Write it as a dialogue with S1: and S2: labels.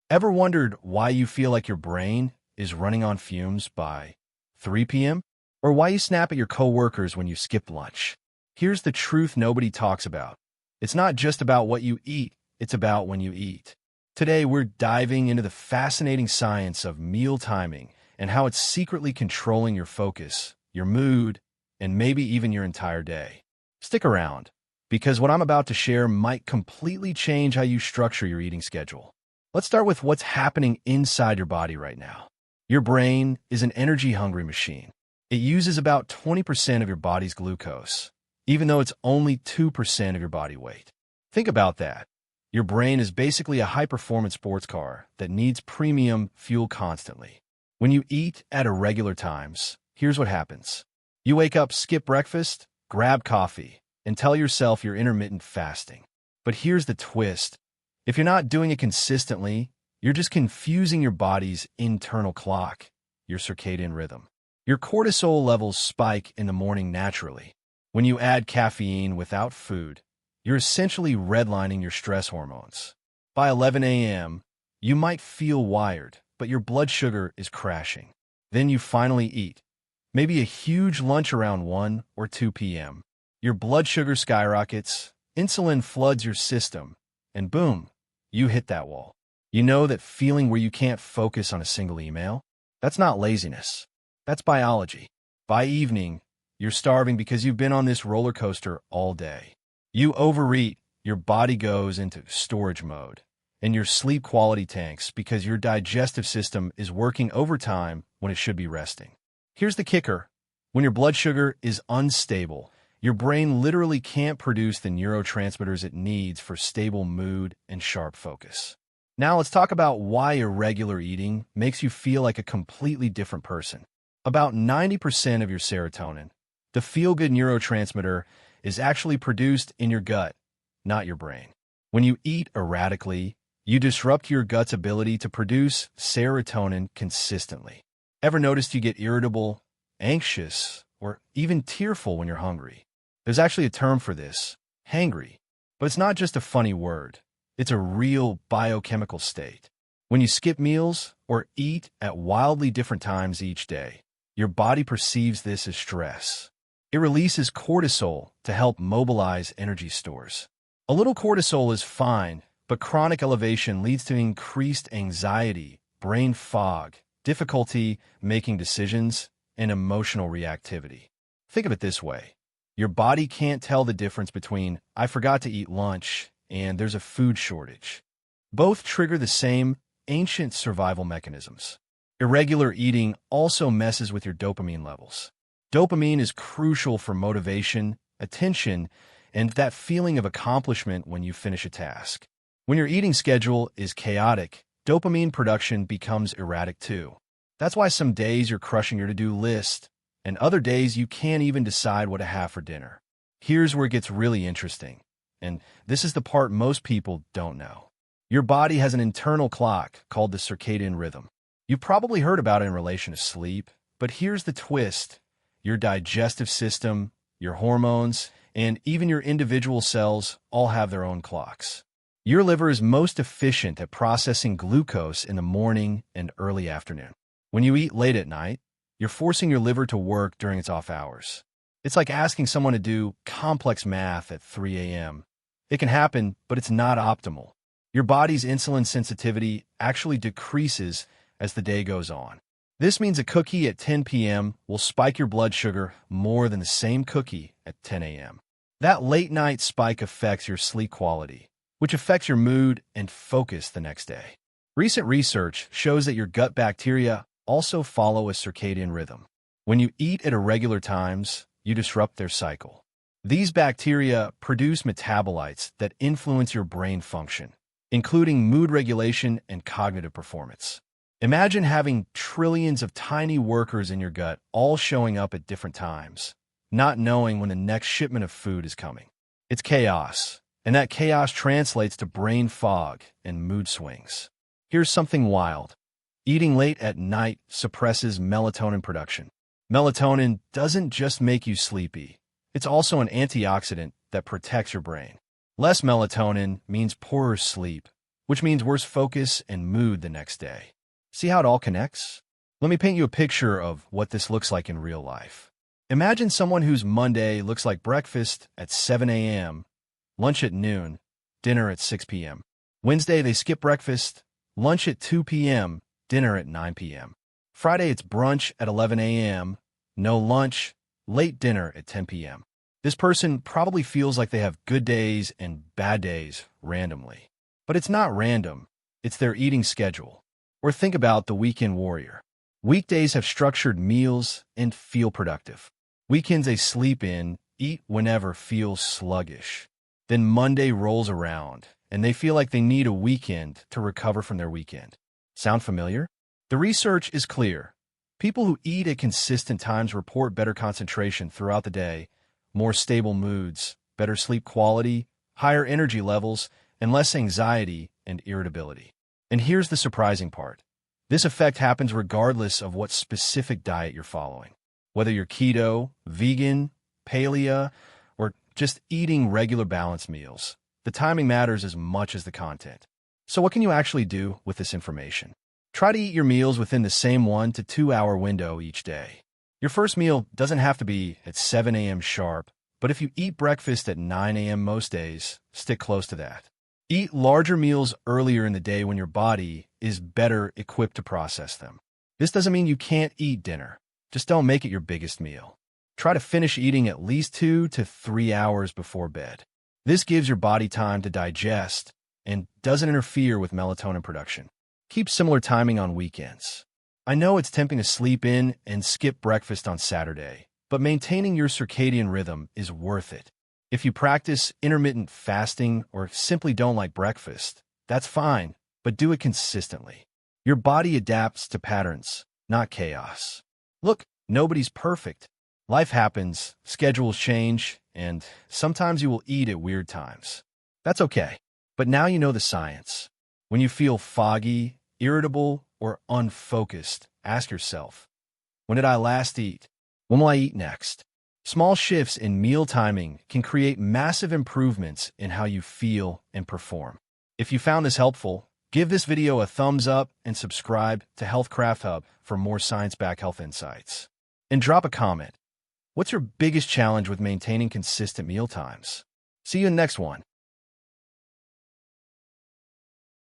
S1: Ever wondered why you feel like your brain is running on fumes by 3 p.m.? Or why you snap at your coworkers when you skip lunch? Here's the truth nobody talks about. It's not just about what you eat, it's about when you eat. Today, we're diving into the fascinating science of meal timing and how it's secretly controlling your focus, your mood, and maybe even your entire day. Stick around, because what I'm about to share might completely change how you structure your eating schedule. Let's start with what's happening inside your body right now. Your brain is an energy-hungry machine. It uses about 20% of your body's glucose, even though it's only 2% of your body weight. Think about that. Your brain is basically a high-performance sports car that needs premium fuel constantly. When you eat at irregular times, here's what happens. You wake up, skip breakfast, grab coffee, and tell yourself you're intermittent fasting. But here's the twist. If you're not doing it consistently, you're just confusing your body's internal clock, your circadian rhythm. Your cortisol levels spike in the morning naturally. When you add caffeine without food, you're essentially redlining your stress hormones. By 11 a.m., you might feel wired, but your blood sugar is crashing. Then you finally eat. Maybe a huge lunch around 1 or 2 p.m. Your blood sugar skyrockets, insulin floods your system, and boom, you hit that wall. You know that feeling where you can't focus on a single email? That's not laziness. That's biology. By evening, you're starving because you've been on this roller coaster all day. You overeat, your body goes into storage mode, and your sleep quality tanks because your digestive system is working overtime when it should be resting. Here's the kicker. When your blood sugar is unstable, your brain literally can't produce the neurotransmitters it needs for stable mood and sharp focus. Now let's talk about why irregular eating makes you feel like a completely different person. About 90% of your serotonin, the feel-good neurotransmitter, is actually produced in your gut, not your brain. When you eat erratically, you disrupt your gut's ability to produce serotonin consistently. Ever noticed you get irritable, anxious, or even tearful when you're hungry? There's actually a term for this, hangry. But it's not just a funny word. It's a real biochemical state. When you skip meals or eat at wildly different times each day, your body perceives this as stress. It releases cortisol to help mobilize energy stores. A little cortisol is fine, but chronic elevation leads to increased anxiety, brain fog, difficulty making decisions, and emotional reactivity. Think of it this way. Your body can't tell the difference between "I forgot to eat lunch" and "there's a food shortage." Both trigger the same ancient survival mechanisms. Irregular eating also messes with your dopamine levels. Dopamine is crucial for motivation, attention, and that feeling of accomplishment when you finish a task. When your eating schedule is chaotic, dopamine production becomes erratic too. That's why some days you're crushing your to-do list, and other days you can't even decide what to have for dinner. Here's where it gets really interesting, and this is the part most people don't know. Your body has an internal clock called the circadian rhythm. You've probably heard about it in relation to sleep, but here's the twist. Your digestive system, your hormones, and even your individual cells all have their own clocks. Your liver is most efficient at processing glucose in the morning and early afternoon. When you eat late at night, you're forcing your liver to work during its off hours. It's like asking someone to do complex math at 3 a.m. It can happen, but it's not optimal. Your body's insulin sensitivity actually decreases as the day goes on. This means a cookie at 10 p.m. will spike your blood sugar more than the same cookie at 10 a.m. That late-night spike affects your sleep quality, which affects your mood and focus the next day. Recent research shows that your gut bacteria also follow a circadian rhythm. When you eat at irregular times, you disrupt their cycle. These bacteria produce metabolites that influence your brain function, including mood regulation and cognitive performance. Imagine having trillions of tiny workers in your gut all showing up at different times, not knowing when the next shipment of food is coming. It's chaos, and that chaos translates to brain fog and mood swings. Here's something wild. Eating late at night suppresses melatonin production. Melatonin doesn't just make you sleepy. It's also an antioxidant that protects your brain. Less melatonin means poorer sleep, which means worse focus and mood the next day. See how it all connects? Let me paint you a picture of what this looks like in real life. Imagine someone whose Monday looks like breakfast at 7 a.m., lunch at noon, dinner at 6 p.m. Wednesday, they skip breakfast, lunch at 2 p.m., dinner at 9 p.m. Friday, it's brunch at 11 a.m., no lunch, late dinner at 10 p.m. This person probably feels like they have good days and bad days randomly. But it's not random. It's their eating schedule. Or think about the weekend warrior. Weekdays have structured meals and feel productive. Weekends they sleep in, eat whenever, feel sluggish. Then Monday rolls around, and they feel like they need a weekend to recover from their weekend. Sound familiar? The research is clear. People who eat at consistent times report better concentration throughout the day, more stable moods, better sleep quality, higher energy levels, and less anxiety and irritability. And here's the surprising part. This effect happens regardless of what specific diet you're following. Whether you're keto, vegan, paleo, or just eating regular balanced meals, the timing matters as much as the content. So what can you actually do with this information? Try to eat your meals within the same 1 to 2 hour window each day. Your first meal doesn't have to be at 7 a.m. sharp, but if you eat breakfast at 9 a.m. most days, stick close to that. Eat larger meals earlier in the day when your body is better equipped to process them. This doesn't mean you can't eat dinner. Just don't make it your biggest meal. Try to finish eating at least 2 to 3 hours before bed. This gives your body time to digest and doesn't interfere with melatonin production. Keep similar timing on weekends. I know it's tempting to sleep in and skip breakfast on Saturday, but maintaining your circadian rhythm is worth it. If you practice intermittent fasting or simply don't like breakfast, that's fine, but do it consistently. Your body adapts to patterns, not chaos. Look, nobody's perfect. Life happens, schedules change, and sometimes you will eat at weird times. That's okay. But now you know the science. When you feel foggy, irritable, or unfocused, ask yourself, when did I last eat? When will I eat next? Small shifts in meal timing can create massive improvements in how you feel and perform. If you found this helpful, give this video a thumbs up and subscribe to Health Craft Hub for more science-backed health insights. And drop a comment. What's your biggest challenge with maintaining consistent meal times? See you in the next one.